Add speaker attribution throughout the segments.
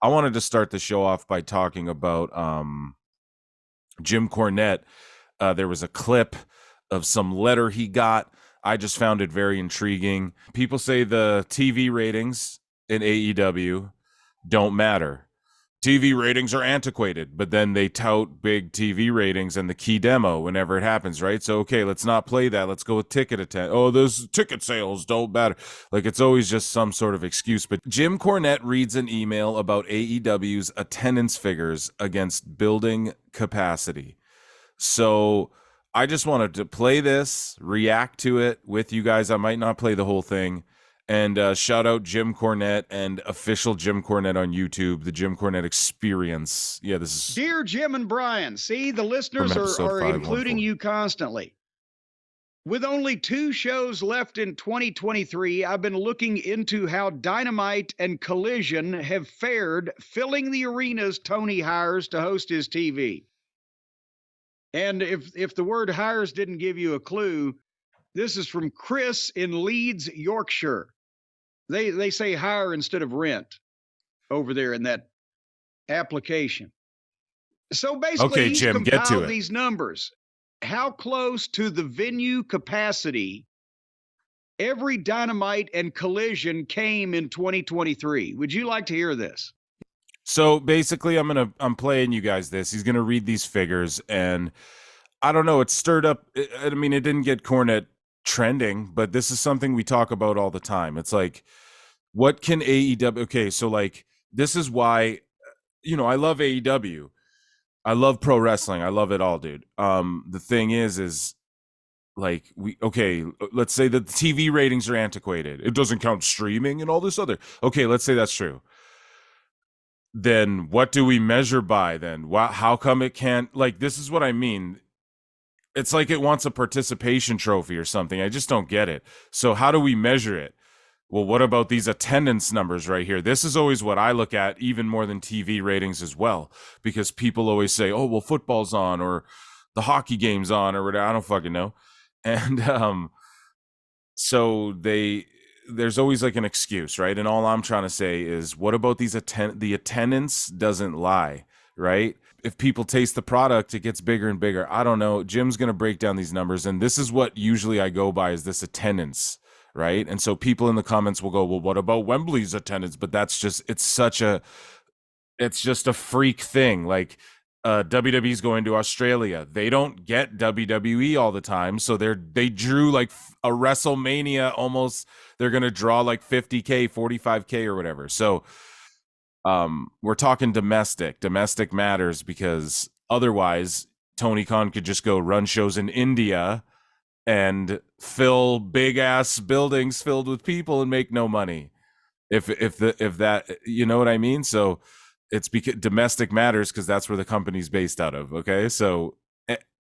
Speaker 1: I wanted to start the show off by talking about Jim Cornette. There was a clip of some letter he got. I just found it very intriguing. People say the TV ratings in AEW don't matter. TV ratings are antiquated, but then they tout big TV ratings and the key demo whenever it happens, right? So, okay, let's not play that. Let's go with ticket attend. Oh, those ticket sales don't matter. Like, it's always just some sort of excuse. But Jim Cornette reads an email about AEW's attendance figures against building capacity. So I just wanted to play this, react to it with you guys. I might not play the whole thing. And shout out Jim Cornette and official Jim Cornette on YouTube, the Jim Cornette Experience. Yeah, this is...
Speaker 2: Dear Jim and Brian, see, the listeners are including you constantly. With only 2 shows left in 2023, I've been looking into how Dynamite and Collision have fared, filling the arenas Tony hires to host his TV. And if the word hires didn't give you a clue, this is from Chris in Leeds, Yorkshire. They say hire instead of rent over there in that application. So basically, he's
Speaker 1: Jim,
Speaker 2: compiled these numbers. How close to the venue capacity every Dynamite and Collision came in 2023? Would you like to hear this?
Speaker 1: So basically, I'm playing you guys this. He's gonna read these figures, and I don't know. It stirred up. I mean, it didn't get Cornette trending, but this is something we talk about all the time. It's like, what can AEW... Okay, so like, this is why, I love AEW. I love pro wrestling. I love it all, dude. The thing is like, let's say that the TV ratings are antiquated. It doesn't count streaming and all this other. Okay, let's say that's true. Then what do we measure by then? How come it can't... Like, this is what I mean. It's like it wants a participation trophy or something. I just don't get it. So how do we measure it? Well, what about these attendance numbers right here? This is always what I look at, even more than TV ratings as well, because people always say, oh, well, football's on or the hockey game's on or whatever. I don't fucking know. And so there's always like an excuse, right? And all I'm trying to say is, what about these the attendance doesn't lie, right? If people taste the product, it gets bigger and bigger. I don't know. Jim's going to break down these numbers, and this is what usually I go by, is this attendance, right? And so people in the comments will go, well, what about Wembley's attendance? But that's just, it's just a freak thing. Like, WWE's going to Australia. They don't get WWE all the time, so they drew like a WrestleMania almost. They're going to draw like 50K, 45K or whatever. So we're talking domestic. Domestic matters, because otherwise Tony Khan could just go run shows in India and fill big ass buildings filled with people and make no money. If that, you know what I mean? So it's because domestic matters, because that's where the company's based out of. Okay. So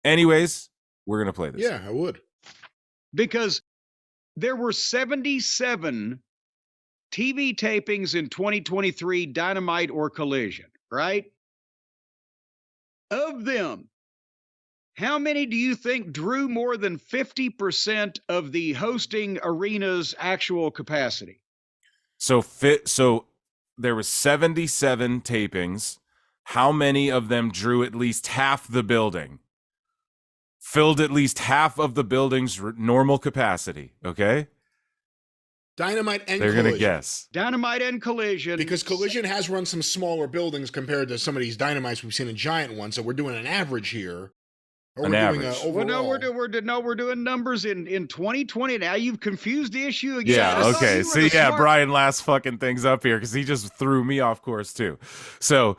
Speaker 1: anyways, we're going to play this.
Speaker 3: Yeah, I would.
Speaker 2: Because there were 77 TV tapings in 2023, Dynamite or Collision, right? Of them, how many do you think drew more than 50% of the hosting arena's actual capacity?
Speaker 1: So there were 77 tapings. How many of them drew at least half the building? Filled at least half of the building's normal capacity, okay?
Speaker 3: Dynamite and
Speaker 1: They're
Speaker 3: Collision.
Speaker 1: going to guess.
Speaker 2: Dynamite and Collision.
Speaker 3: Because Collision has run some smaller buildings compared to some of these Dynamites we've seen in giant ones, so we're doing an average here. Or
Speaker 1: an
Speaker 3: we're
Speaker 1: average.
Speaker 3: Doing
Speaker 2: well, no, we're doing numbers in 2020. Now you've confused the issue again.
Speaker 1: Yeah, okay. See, yeah, Brian last fucking things up here, because he just threw me off course too. So,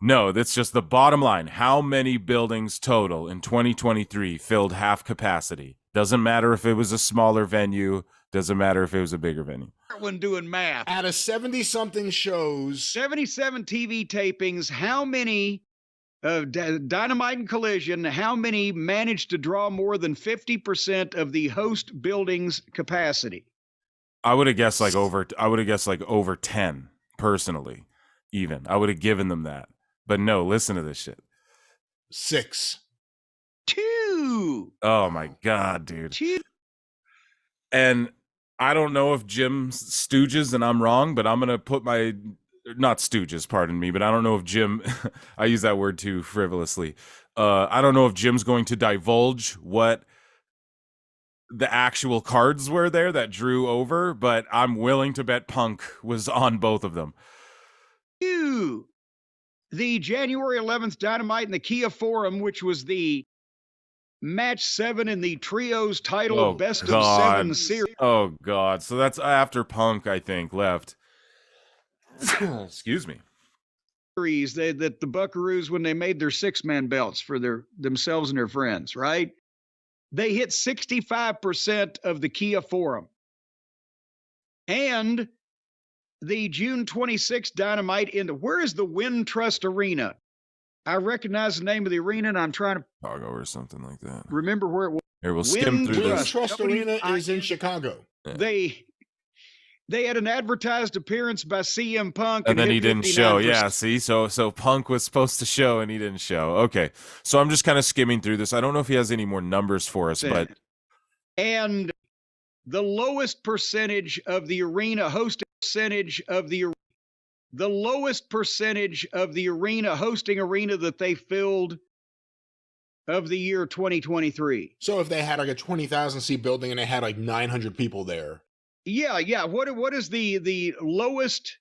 Speaker 1: no, that's just the bottom line. How many buildings total in 2023 filled half capacity? Doesn't matter if it was a smaller venue. Doesn't matter if it was a bigger venue.
Speaker 2: When doing math.
Speaker 3: Out of 70-something shows.
Speaker 2: 77 TV tapings, how many... Dynamite and Collision, how many managed to draw more than 50% of the host building's capacity?
Speaker 1: I would have guessed like over 10 personally, even. I would have given them that. But no, listen to this shit.
Speaker 3: 6.
Speaker 2: 2.
Speaker 1: Oh my God, dude.
Speaker 2: 2.
Speaker 1: And I don't know if Jim stooges and I'm wrong, but I'm going to put my not stooges, pardon me, but I don't know if Jim, I use that word too frivolously. I don't know if Jim's going to divulge what the actual cards were there that drew over, but I'm willing to bet Punk was on both of them.
Speaker 2: The January 11th Dynamite in the Kia Forum, which was the match 7 in the Trios title Best of 7 series.
Speaker 1: Oh, God. So that's after Punk, I think, left. Excuse me.
Speaker 2: That the Buckaroos, when they made their 6-man belts for themselves and their friends, right? They hit 65% of the Kia Forum. And the June 26th Dynamite where is the Wintrust Arena? I recognize the name of the arena, and I'm trying to
Speaker 1: Chicago or something like that.
Speaker 2: Remember where it was.
Speaker 1: Here, we'll skim through this.
Speaker 3: Wintrust Arena is in Chicago.
Speaker 2: Yeah. They had an advertised appearance by CM Punk,
Speaker 1: and then he didn't show. Yeah, see, so Punk was supposed to show, and he didn't show. Okay, so I'm just kind of skimming through this. I don't know if he has any more numbers for us, but
Speaker 2: and the lowest percentage of the arena hosting percentage of the lowest percentage of the arena hosting arena that they filled of the year 2023.
Speaker 3: So if they had like a 20,000 seat building and they had like 900 people there.
Speaker 2: Yeah. What is the lowest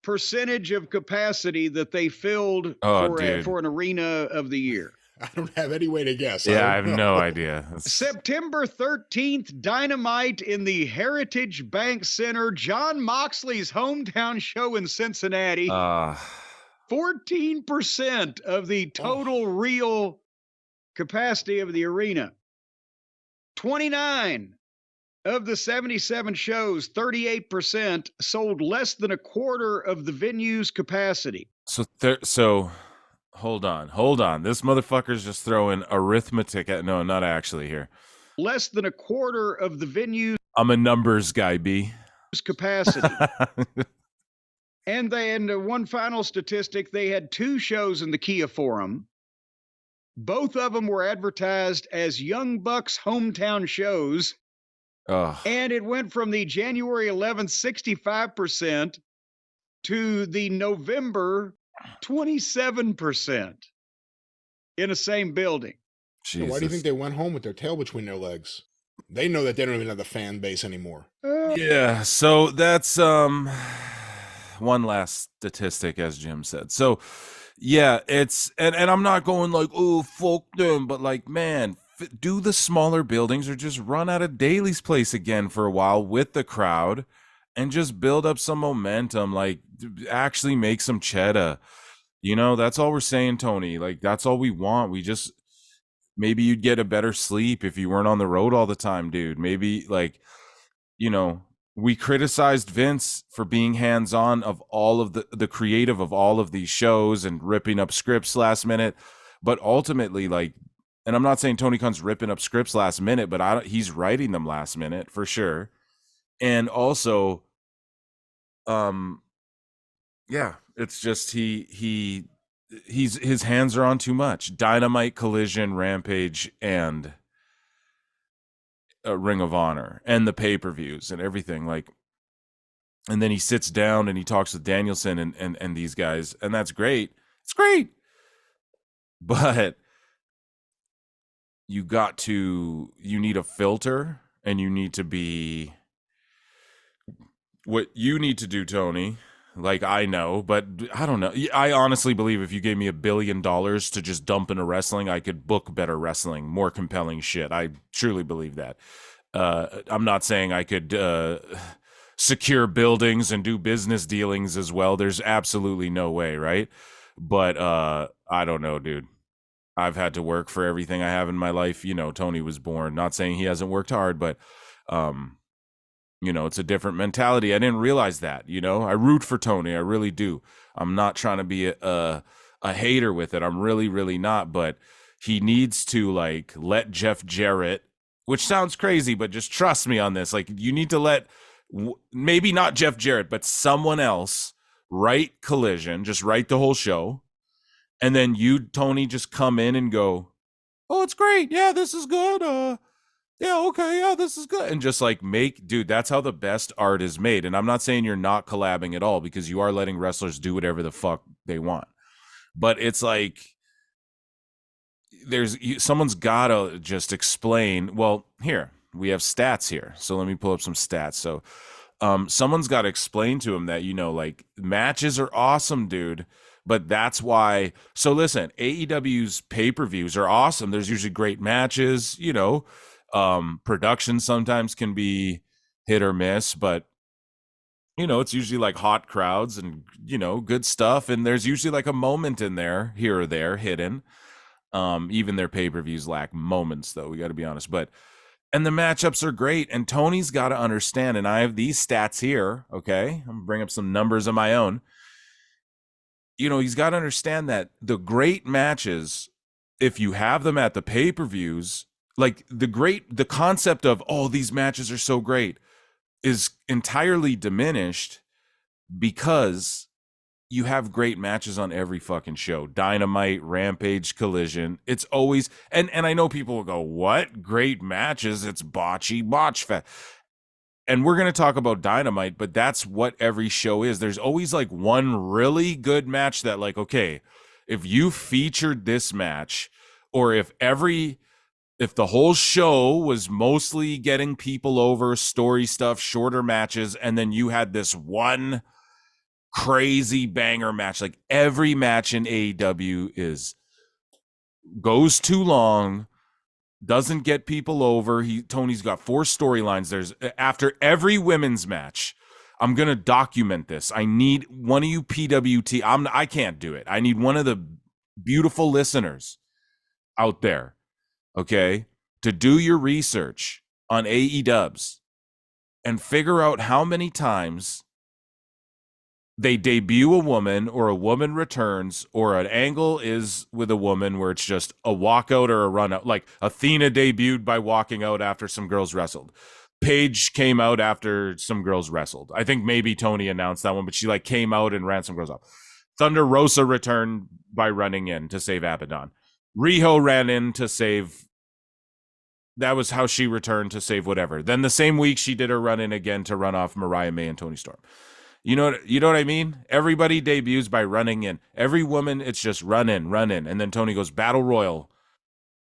Speaker 2: percentage of capacity that they filled for an arena of the year?
Speaker 3: I don't have any way to guess.
Speaker 1: Yeah, I have no idea.
Speaker 2: September 13th, Dynamite in the Heritage Bank Center, John Moxley's hometown show in Cincinnati. 14% of the total real capacity of the arena. 29 of the 77 shows, 38% sold less than a quarter of the venue's capacity.
Speaker 1: So hold on. This motherfucker's just throwing arithmetic at no, not actually here.
Speaker 2: Less than a quarter of the venue's
Speaker 1: I'm a numbers guy, B.
Speaker 2: Capacity. And one final statistic, they had 2 shows in the Kia Forum. Both of them were advertised as Young Bucks hometown shows. And it went from the January 11th 65% to the November 27% in the same building.
Speaker 3: So why do you think they went home with their tail between their legs? They know that they don't even have the fan base anymore.
Speaker 1: Yeah, so that's one last statistic, as Jim said. So yeah, it's and I'm not going like, oh, fuck them, but like, man, do the smaller buildings or just run out of Daly's place again for a while with the crowd and just build up some momentum, like actually make some cheddar. You know, that's all we're saying, Tony. Like, that's all we want. We just, maybe you'd get a better sleep if you weren't on the road all the time, dude. Maybe, like, you know, we criticized Vince for being hands-on of all of the creative of all of these shows and ripping up scripts last minute. But ultimately, like, and I'm not saying Tony Khan's ripping up scripts last minute, but he's writing them last minute for sure. And also, yeah, it's just his hands are on too much. Dynamite, Collision, Rampage, and Ring of Honor, and the pay-per-views and everything. Like, and then he sits down and he talks with Danielson and these guys, and that's great. It's great, but you need a filter, and you need to be what you need to do, Tony. Like, I know, but I don't know. I honestly believe if you gave me $1 billion to just dump into wrestling, I could book better wrestling, more compelling shit. I truly believe that. I'm not saying I could secure buildings and do business dealings as well. There's absolutely no way, right? But I don't know, dude. I've had to work for everything I have in my life. You know, Tony was born. Not saying he hasn't worked hard, but you know, it's a different mentality. I didn't realize that, you know. I root for Tony. I really do. I'm not trying to be a hater with it. I'm really, really not. But he needs to, like, let Jeff Jarrett, which sounds crazy, but just trust me on this. Like, you need to let, maybe not Jeff Jarrett, but someone else write Collision, just write the whole show. And then you, Tony, just come in and go, oh, it's great. Yeah, this is good. yeah, okay, yeah, this is good. And just like dude, that's how the best art is made. And I'm not saying you're not collabing at all, because you are letting wrestlers do whatever the fuck they want. But it's like, someone's gotta just explain. Well, here we have stats here, so let me pull up some stats. So someone's got to explain to him that, like, matches are awesome, dude, but that's why. So listen, AEW's pay-per-views are awesome. There's usually great matches. Production sometimes can be hit or miss, but it's usually like hot crowds and good stuff, and there's usually like a moment in there here or there hidden. Even their pay-per-views lack moments, though, we got to be honest. And the matchups are great, and Tony's got to understand, and I have these stats here, okay? I'm gonna bring up some numbers of my own. He's got to understand that the great matches, if you have them at the pay-per-views, like the concept of, oh, these matches are so great, is entirely diminished because you have great matches on every fucking show. Dynamite, Rampage, Collision. It's always, and I know people will go, what? Great matches? It's botch fest. And we're going to talk about Dynamite, but that's what every show is. There's always like one really good match that, like, okay, if you featured this match, or if the whole show was mostly getting people over, story stuff, shorter matches, and then you had this one crazy banger match. Like, every match in AEW goes too long, doesn't get people over. Tony's got 4 storylines. There's, after every women's match, I'm gonna document this. I need one of you PWT. I can't do it. I need one of the beautiful listeners out there, okay, to do your research on AEWs and figure out how many times they debut a woman, or a woman returns, or an angle is with a woman where it's just a walkout or a run out. Like, Athena debuted by walking out after some girls wrestled. Paige came out after some girls wrestled. I think maybe Tony announced that one, but she like came out and ran some girls off. Thunder Rosa returned by running in to save Abaddon. Riho ran in to save. That was how she returned to save whatever. Then the same week she did her run in again to run off Mariah May and Toni Storm. You know what I mean? Everybody debuts by running in. Every woman, it's just run in. And then Tony goes, Battle Royal,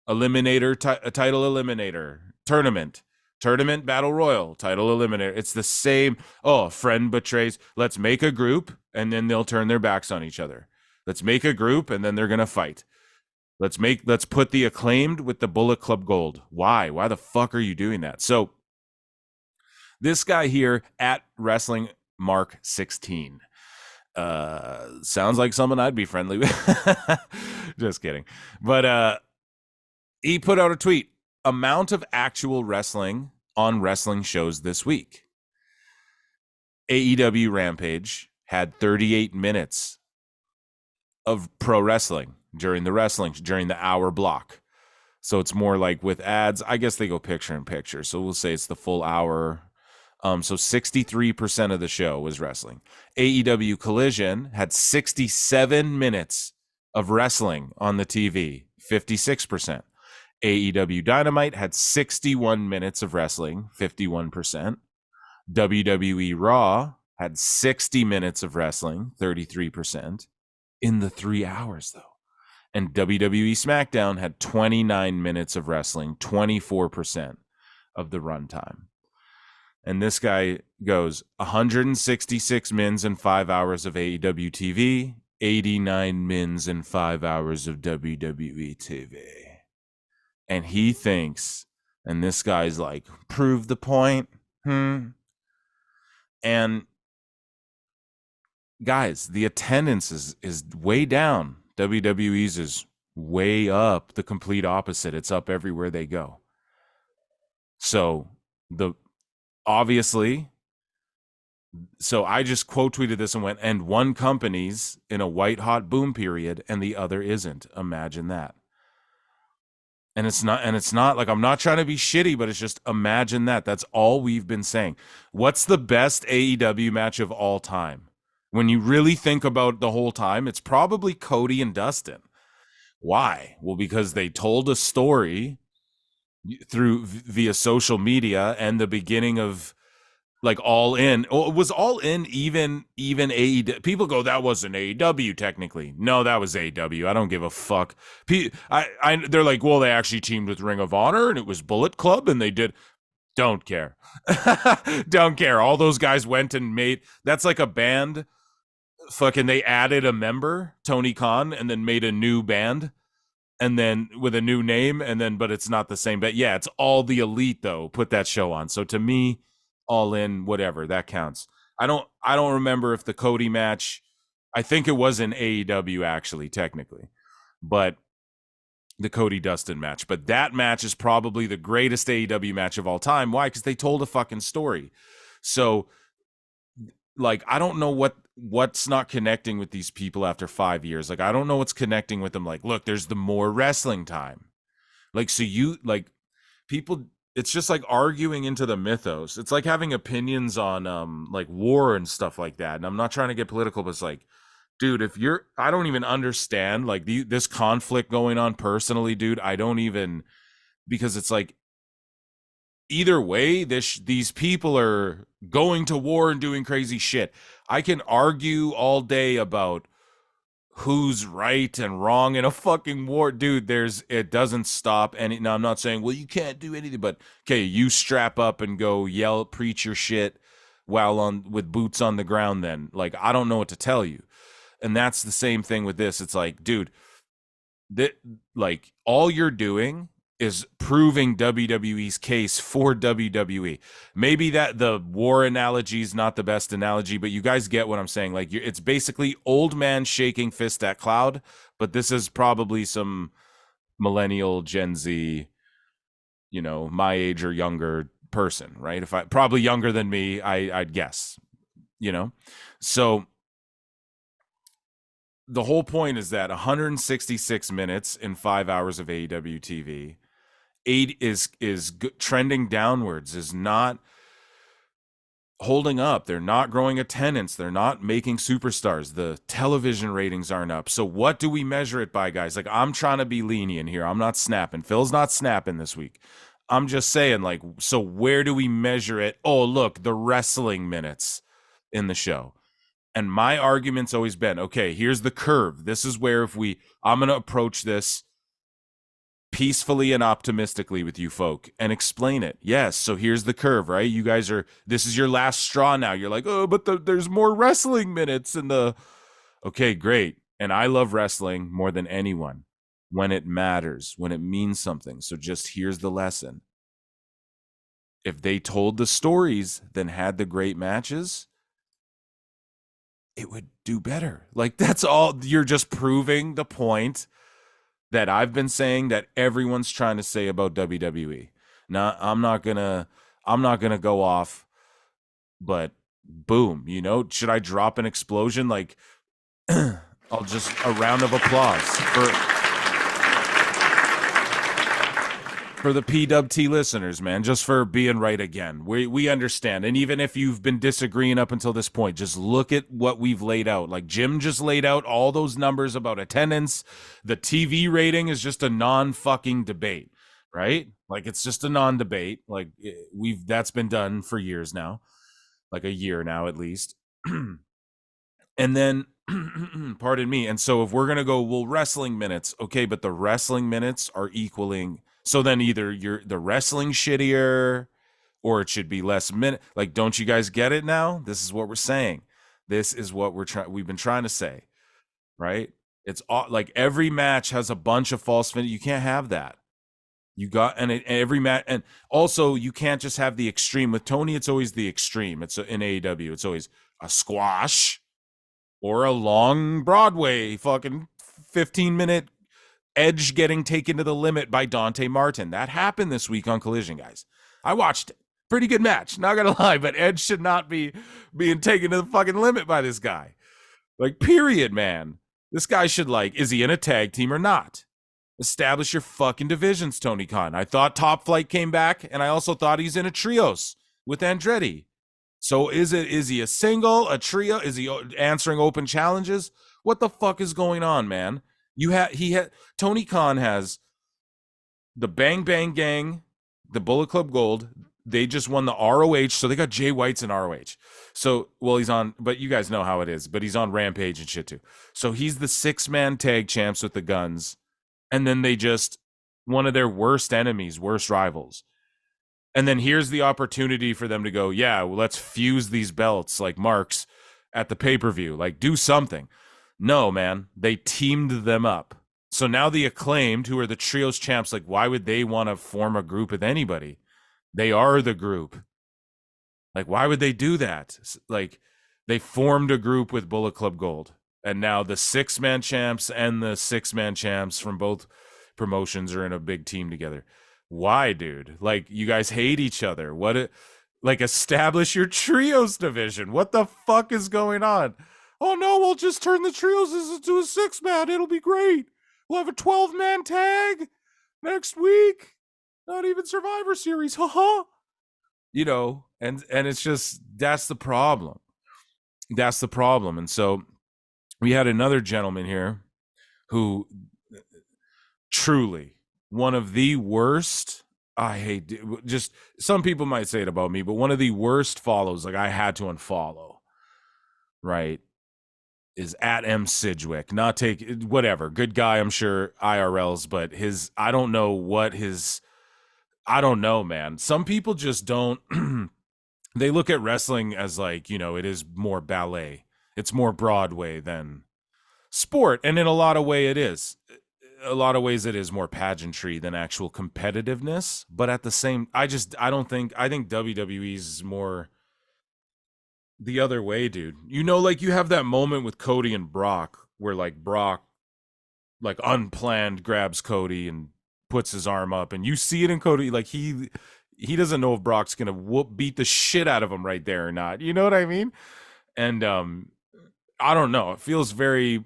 Speaker 1: Eliminator, title Eliminator, Tournament, Battle Royal, title Eliminator. It's the same. Oh, a friend betrays. Let's make a group, and then they'll turn their backs on each other. Let's make a group, and then they're going to fight. Let's put the Acclaimed with the Bullet Club Gold. Why? Why the fuck are you doing that? So this guy here at Wrestling Mark 16 sounds like someone I'd be friendly with. Just kidding. But he put out a tweet: amount of actual wrestling on wrestling shows this week. AEW Rampage had 38 minutes of pro wrestling during the hour block. So it's more like with ads. I guess they go picture in picture. So we'll say it's the full hour. So 63% of the show was wrestling. AEW Collision had 67 minutes of wrestling on the TV, 56%. AEW Dynamite had 61 minutes of wrestling, 51%. WWE Raw had 60 minutes of wrestling, 33%, in the 3 hours, though. And WWE SmackDown had 29 minutes of wrestling, 24% of the runtime. And this guy goes 166 mins in 5 hours of AEW TV, 89 mins in 5 hours of WWE TV. And he thinks, and this guy's like, prove the point. And guys, the attendance is way down. WWE's is way up, the complete opposite. It's up everywhere they go. So obviously, so I just quote tweeted this and went, and one company's in a white hot boom period and the other isn't. Imagine that. And it's not like, I'm not trying to be shitty, but it's just, imagine that. That's all we've been saying. What's the best AEW match of all time? When you really think about the whole time, it's probably Cody and Dustin. Why? Well, because they told a story through via social media, and the beginning of like All In. Oh, it was All In even AEW. People go, that wasn't AEW technically. No, that was AEW. I don't give a fuck. They're like, well, they actually teamed with Ring of Honor and it was Bullet Club and they did. Don't care. Don't care. All those guys went and made, that's like a band. Fucking they added a member, Tony Khan, and then made a new band. And then with a new name, and then, but it's not the same. But yeah, it's All the Elite though. Put that show on. So to me, All In, whatever, that counts. I don't remember if the Cody match, I think it was in AEW actually, technically, but the Cody Dustin match. But that match is probably the greatest AEW match of all time. Why? Because they told a fucking story. So like, I don't know what's not connecting with these people after 5 years. Like, I don't know what's connecting with them. Like, look, there's the more wrestling time. Like, so you, like, people, it's just like arguing into the mythos. It's like having opinions on, like, war and stuff like that. And I'm not trying to get political, but it's like, dude, I don't even understand, like, this conflict going on personally, dude. I don't even, because it's like, either way, these people are going to war and doing crazy shit. I can argue all day about who's right and wrong in a fucking war, dude. It doesn't stop. And now I'm not saying, well, you can't do anything, but okay, you strap up and go yell, preach your shit while with boots on the ground. Then, like, I don't know what to tell you. And that's the same thing with this. It's like, dude, like, all you're doing is proving WWE's case for WWE. Maybe that the war analogy is not the best analogy, but you guys get what I'm saying. Like, it's basically old man shaking fist at cloud, but this is probably some millennial, Gen Z, you know, my age or younger person, right? Probably younger than me, I'd guess, you know? So the whole point is that 166 minutes in 5 hours of AEW TV is trending downwards, is not holding up. They're not growing attendance. They're not making superstars. The television ratings aren't up. So what do we measure it by, guys? Like, I'm trying to be lenient here. I'm not snapping. Phil's not snapping this week. I'm just saying, like, so where do we measure it? Oh, look, the wrestling minutes in the show. And my argument's always been, okay, here's the curve. This is where I'm going to approach this peacefully and optimistically with you folk and explain it. Yes, so here's the curve, right? You guys this is your last straw now. You're like, oh, but there's more wrestling minutes in the... Okay, great. And I love wrestling more than anyone when it matters, when it means something. So just here's the lesson. If they told the stories, then had the great matches, it would do better. Like, that's all. You're just proving the point that I've been saying, that everyone's trying to say about WWE. Now, I'm not gonna go off, but boom, you know, should I drop an explosion? Like, I'll just a round of applause for the PWT listeners, man, just for being right again. We understand. And even if you've been disagreeing up until this point, just look at what we've laid out. Like, Jim just laid out all those numbers about attendance. The TV rating is just a non-fucking debate, right? Like, it's just a non-debate. Like, that's been done for years now, like a year now at least. And then, pardon me. And so if we're going to go, well, wrestling minutes, okay, but the wrestling minutes are equaling. So then either the wrestling shittier, or it should be less minute. Like, don't you guys get it now? This is what we're saying. This is what we've been trying to say, right? It's like every match has a bunch of false finish. You can't have that. You got, every match, and also you can't just have the extreme. With Tony, it's always the extreme. It's in AEW. It's always a squash or a long Broadway fucking 15-minute Edge getting taken to the limit by Dante Martin. That happened this week on Collision, guys. I watched it. Pretty good match, not gonna lie, but Edge should not be being taken to the fucking limit by this guy. Like, period, man. This guy should, like, is he in a tag team or not? Establish your fucking divisions, Tony Khan. I thought Top Flight came back, and I also thought he's in a trios with Andretti. So is he a single, a trio? Is he answering open challenges? What the fuck is going on, man? Tony Khan has the Bang Bang Gang the Bullet Club Gold. They just won the ROH, so they got Jay White's in ROH. So, well, he's on, but you guys know how it is, but he's on Rampage and shit too. So he's the 6-man tag champs with the Guns. And then they just, one of their worst enemies, worst rivals. And then here's the opportunity for them to go, yeah, well, let's fuse these belts like Marks at the pay-per-view. Like, do something. No, man, they teamed them up. So now the Acclaimed, who are the trios champs, like, why would they want to form a group with anybody? They are the group. Like, why would they do that? Like, they formed a group with Bullet Club Gold. And now the 6-man champs and the 6-man champs from both promotions are in a big team together. Why, dude? Like, you guys hate each other. Like, establish your trios division. What the fuck is going on? Oh, no, we'll just turn the trios into a 6-man. It'll be great. We'll have a 12-man tag next week. Not even Survivor Series, haha. You know, and it's just, that's the problem. That's the problem. And so we had another gentleman here who truly one of the worst, I hate, just some people might say it about me, but one of the worst follows, like I had to unfollow, right, is at M. Sidgwick. Not take, whatever, good guy, I'm sure, IRLs, but I don't know, man. Some people just don't, they look at wrestling as like, you know, it is more ballet. It's more Broadway than sport. And in a lot of ways it is. A lot of ways it is more pageantry than actual competitiveness. But at the same, I think WWE is more the other way, dude. You know, like you have that moment with Cody and Brock where like Brock like unplanned grabs Cody and puts his arm up, and you see it in Cody, like he doesn't know if Brock's gonna beat the shit out of him right there or not. You know what I mean? And I don't know. It feels very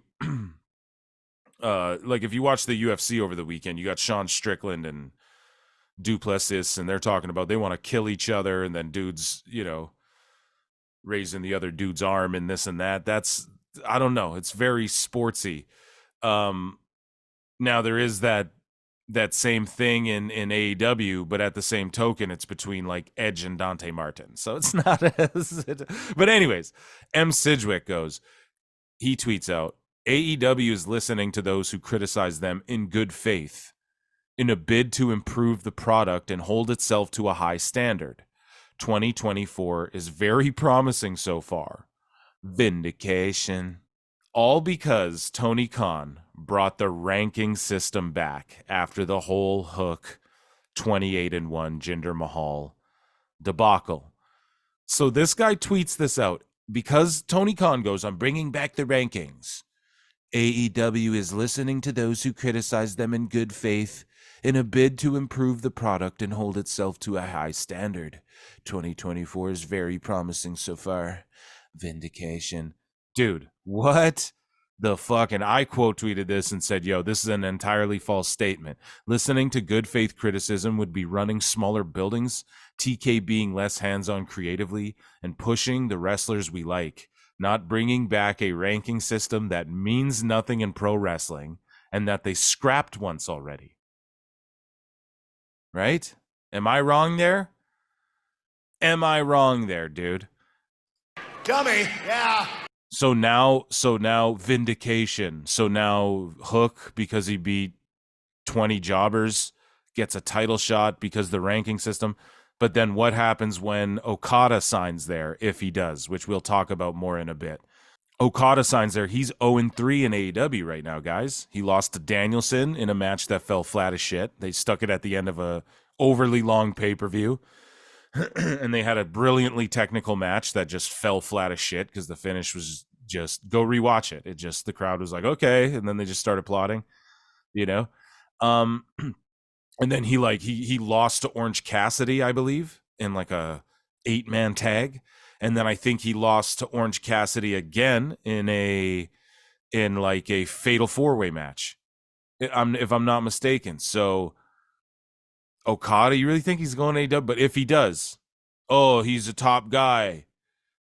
Speaker 1: like if you watch the UFC over the weekend, you got Sean Strickland and Duplessis, and they're talking about they want to kill each other, and then dudes, you know, raising the other dude's arm and this and that. That's, I don't know. It's very sportsy. Now there is that same thing in AEW, but at the same token, it's between like Edge and Dante Martin. So it's not as, but anyways, M. Sidgwick he tweets out, AEW is listening to those who criticize them in good faith in a bid to improve the product and hold itself to a high standard. 2024 is very promising so far. Vindication. All because Tony Khan brought the ranking system back after the whole Hook 28-1 Jinder Mahal debacle. So this guy tweets this out because Tony Khan goes, I'm bringing back the rankings. AEW is listening to those who criticize them in good faith in a bid to improve the product and hold itself to a high standard. 2024 is very promising so far. Vindication. Dude, what the fuck? And I quote tweeted this and said, yo, this is an entirely false statement. Listening to good faith criticism would be running smaller buildings, TK being less hands-on creatively, and pushing the wrestlers we like, not bringing back a ranking system that means nothing in pro wrestling and that they scrapped once already. Right? Am I wrong there? Am I wrong there, dude?
Speaker 3: Dummy, yeah.
Speaker 1: So now vindication. So now Hook, because he beat 20 jobbers, gets a title shot because the ranking system. But then what happens when Okada signs there, if he does, which we'll talk about more in a bit. Okada signs there. He's 0-3 in AEW right now, guys. He lost to Danielson in a match that fell flat as shit. They stuck it at the end of a overly long pay-per-view. And they had a brilliantly technical match that just fell flat as shit because the finish was just, go rewatch it. The crowd was like, okay. And then they just started applauding, you know? And then he lost to Orange Cassidy, I believe, in like a 8-man tag. And then I think he lost to Orange Cassidy again in a fatal 4-way match, if I'm not mistaken. So Okada, you really think he's going to AEW? But if he does, he's a top guy.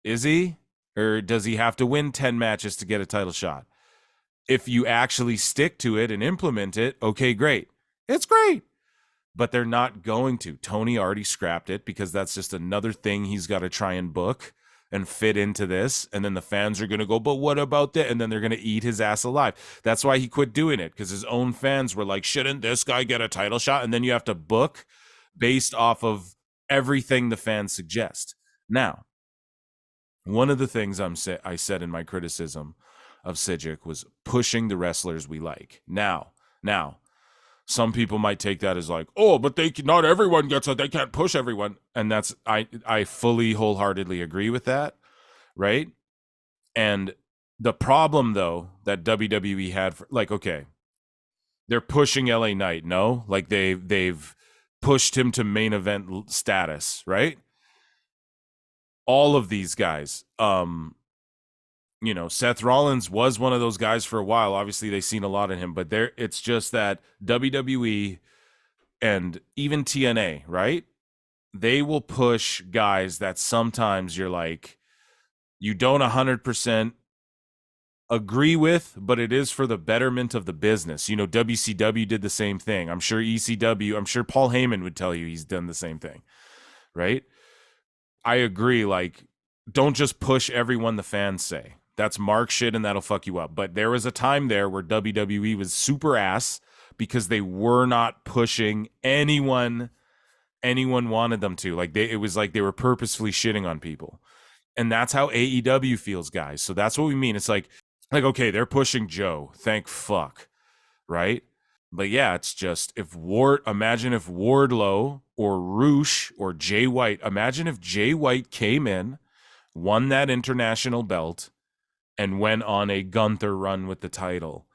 Speaker 1: Is he? Or does he have to win 10 matches to get a title shot? If you actually stick to it and implement it, okay, great. It's great. but they're not going to. Tony already scrapped it because that's just another thing he's got to try and book and fit into this. And then the fans are going to go, but what about that? And then they're going to eat his ass alive. That's why he quit doing it, because his own fans were like, shouldn't this guy get a title shot? And then you have to book based off of everything the fans suggest. Now, one of the things I said in my criticism of Sidgwick was pushing the wrestlers we like. Now, some people might take that as like, oh, but not everyone gets it. They can't push everyone. And that's, I fully wholeheartedly agree with that. Right. And the problem though, that WWE had for, like, okay, they're pushing LA Knight. No, like they've pushed him to main event status. Right. All of these guys, you know, Seth Rollins was one of those guys for a while. Obviously, they've seen a lot in him, but it's just that WWE and even TNA, right? They will push guys that sometimes you're like, you don't 100% agree with, but it is for the betterment of the business. You know, WCW did the same thing. I'm sure ECW, I'm sure Paul Heyman would tell you he's done the same thing, right? I agree. Like, don't just push everyone the fans say. That's Mark shit and that'll fuck you up. But there was a time there where WWE was super ass because they were not pushing anyone wanted them to. Like it was like they were purposefully shitting on people. And that's how AEW feels, guys. So that's what we mean. It's like okay, they're pushing Joe. Thank fuck. Right? But yeah, it's just imagine if Wardlow or Roosh or Jay White, imagine if Jay White came in, won that international belt, and went on a Gunther run with the title,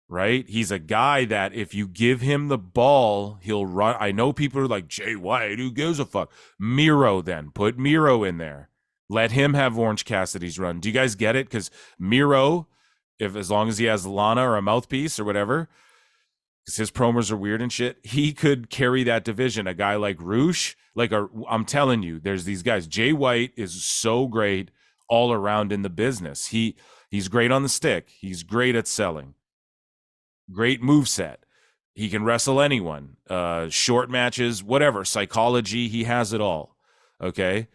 Speaker 1: right? He's a guy that if you give him the ball, he'll run. I know people are like, Jay White, who gives a fuck? Miro then. Put Miro in there. Let him have Orange Cassidy's run. Do you guys get it? Because Miro, as long as he has Lana or a mouthpiece or whatever, because his promos are weird and shit, he could carry that division. A guy like Roosh, I'm telling you, there's these guys. Jay White is so great all around in the business. He's great on the stick. He's great at selling. Great moveset. He can wrestle anyone. Short matches, whatever. Psychology, he has it all. Okay?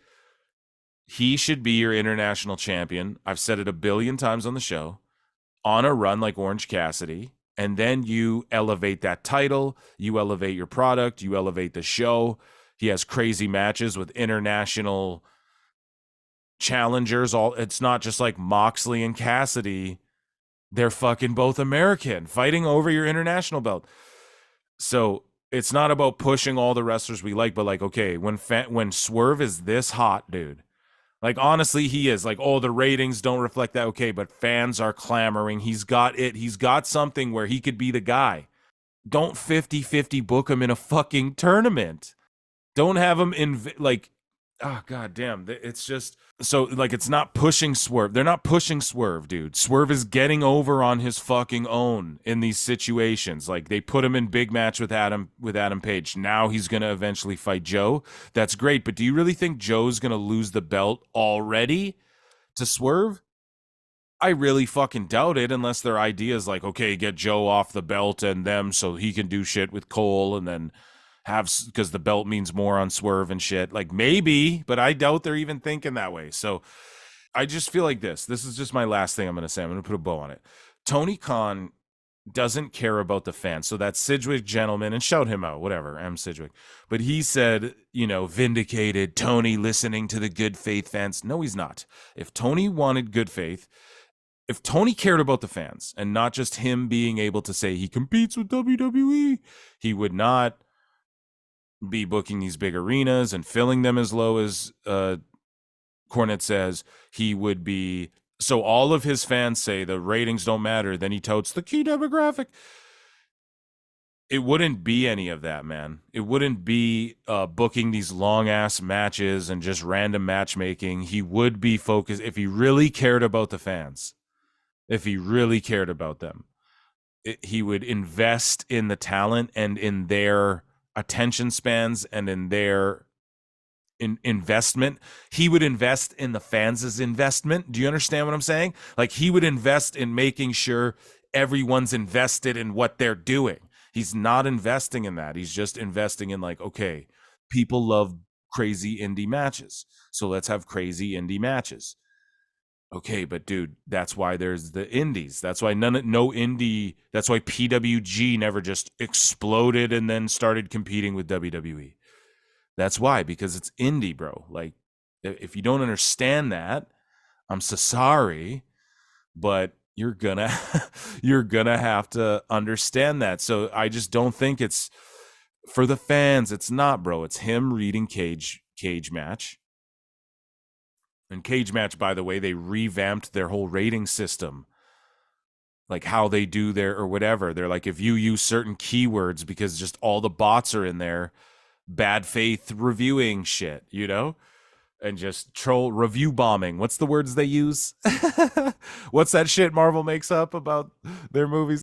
Speaker 1: He should be your international champion. I've said it a billion times on the show. On a run like Orange Cassidy. And then you elevate that title. You elevate your product. You elevate the show. He has crazy matches with international challengers. It's not just like Moxley and Cassidy. They're fucking both American, fighting over your international belt. So it's not about pushing all the wrestlers we like, but like, okay, when Swerve is this hot, dude, like honestly, he is like, oh, the ratings don't reflect that. Okay, but fans are clamoring. He's got it. He's got something where he could be the guy. Don't 50-50 book him in a fucking tournament. Don't have him oh, god damn. It's just, so, like, it's not pushing Swerve. They're not pushing Swerve, dude. Swerve is getting over on his fucking own in these situations. Like, they put him in big match with Adam Page. Now he's going to eventually fight Joe. That's great, but do you really think Joe's going to lose the belt already to Swerve? I really fucking doubt it, unless their idea is like, okay, get Joe off the belt and them so he can do shit with Cole and then because the belt means more on Swerve and shit. Like, maybe, but I doubt they're even thinking that way. So I just feel like this is just my last thing I'm going to say. I'm going to put a bow on it. Tony Khan doesn't care about the fans. So that Sidgwick gentleman, and shout him out, whatever, M. Sidgwick. But he said, vindicated Tony listening to the good faith fans. No, he's not. If Tony wanted good faith, if Tony cared about the fans and not just him being able to say he competes with WWE, he would not be booking these big arenas and filling them as low as Cornette says. He would be, so all of his fans say the ratings don't matter, then he touts the key demographic. It wouldn't be any of that, man. It wouldn't be booking these long ass matches and just random matchmaking. He would be focused, if he really cared about the fans, if he really cared about them, he would invest in the talent and in their attention spans and in their investment. He would invest in the fans' investment. Do you understand what I'm saying? Like, he would invest in making sure everyone's invested in what they're doing. He's not investing in that. He's just investing in like, okay, people love crazy indie matches, so let's have crazy indie matches. Okay, but dude, that's why there's the indies. That's why that's why PWG never just exploded and then started competing with WWE. That's why, because it's indie, bro. Like, if you don't understand that, I'm so sorry, but you're gonna have to understand that. So I just don't think it's for the fans. It's not, bro. It's him reading Cage Match. And Cage Match, by the way, they revamped their whole rating system, like how they do their or whatever. They're like, if you use certain keywords, because just all the bots are in there, bad faith reviewing shit, you know, and just troll review bombing. What's the words they use? What's that shit Marvel makes up about their movies?